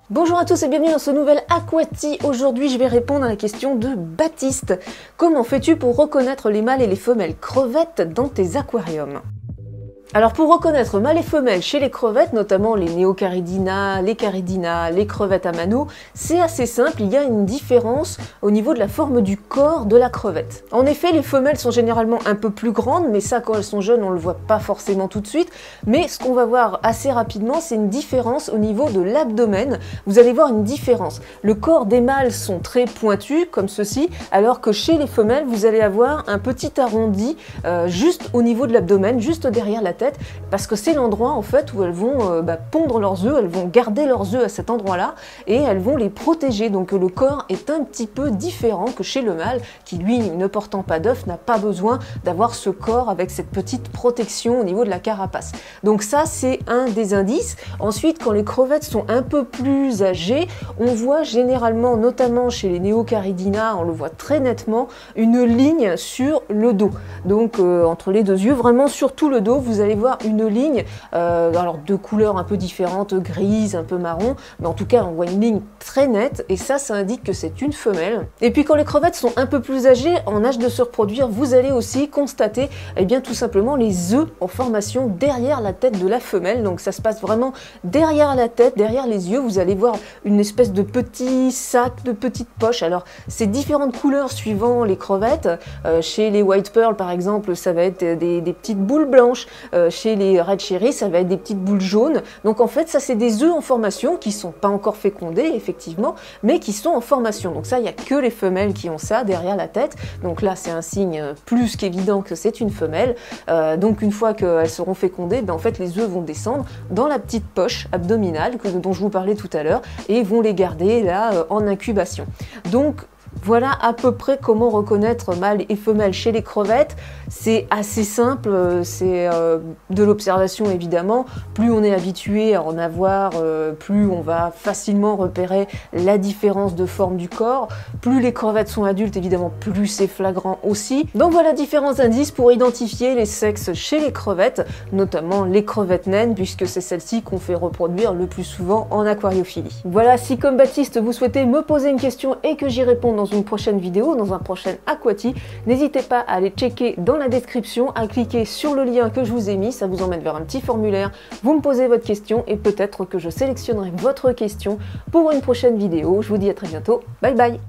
Bonjour à tous et bienvenue dans ce nouvel Aquati. Aujourd'hui, je vais répondre à la question de Baptiste. Comment fais-tu pour reconnaître les mâles et les femelles crevettes dans tes aquariums? Alors pour reconnaître mâles et femelles chez les crevettes, notamment les Neocaridina, les Caridina, les crevettes à mano, c'est assez simple, il y a une différence au niveau de la forme du corps de la crevette. En effet, les femelles sont généralement un peu plus grandes, mais ça quand elles sont jeunes on le voit pas forcément tout de suite, mais ce qu'on va voir assez rapidement c'est une différence au niveau de l'abdomen. Vous allez voir une différence. Le corps des mâles sont très pointus comme ceci, alors que chez les femelles vous allez avoir un petit arrondi juste au niveau de l'abdomen, juste derrière la tête, parce que c'est l'endroit en fait où elles vont pondre leurs œufs, elles vont garder leurs œufs à cet endroit-là et elles vont les protéger. Donc le corps est un petit peu différent que chez le mâle qui lui, ne portant pas d'œufs, n'a pas besoin d'avoir ce corps avec cette petite protection au niveau de la carapace. Donc ça c'est un des indices. Ensuite, quand les crevettes sont un peu plus âgées, on voit généralement, notamment chez les Neocaridina, on le voit très nettement, une ligne sur le dos. Donc entre les deux yeux, vraiment sur tout le dos, vous allez voir une ligne, alors de couleurs un peu différentes, grise, un peu marron, mais en tout cas on voit une ligne très nette et ça indique que c'est une femelle. Et puis quand les crevettes sont un peu plus âgées, en âge de se reproduire, vous allez aussi constater tout simplement les œufs en formation derrière la tête de la femelle. Donc ça se passe vraiment derrière la tête, derrière les yeux, vous allez voir une espèce de petit sac, de petite poche. Alors c'est différentes couleurs suivant les crevettes. Chez les white pearl par exemple, ça va être des petites boules blanches. Chez les red cherry, ça va être des petites boules jaunes. Donc en fait, ça c'est des œufs en formation qui sont pas encore fécondés, effectivement, mais qui sont en formation. Donc ça, il n'y a que les femelles qui ont ça derrière la tête. Donc là, c'est un signe plus qu'évident que c'est une femelle. Donc une fois qu'elles seront fécondées, en fait, les œufs vont descendre dans la petite poche abdominale dont je vous parlais tout à l'heure et vont les garder là en incubation. Donc voilà à peu près comment reconnaître mâle et femelle chez les crevettes. C'est assez simple, c'est de l'observation évidemment. Plus on est habitué à en avoir, plus on va facilement repérer la différence de forme du corps. Plus les crevettes sont adultes, évidemment, plus c'est flagrant aussi. Donc voilà différents indices pour identifier les sexes chez les crevettes, notamment les crevettes naines, puisque c'est celles-ci qu'on fait reproduire le plus souvent en aquariophilie. Voilà, si comme Baptiste vous souhaitez me poser une question et que j'y réponde dans une prochaine vidéo, dans un prochain Aquati, n'hésitez pas à aller checker dans la description, à cliquer sur le lien que je vous ai mis, ça vous emmène vers un petit formulaire, vous me posez votre question et peut-être que je sélectionnerai votre question pour une prochaine vidéo. Je vous dis à très bientôt, bye bye.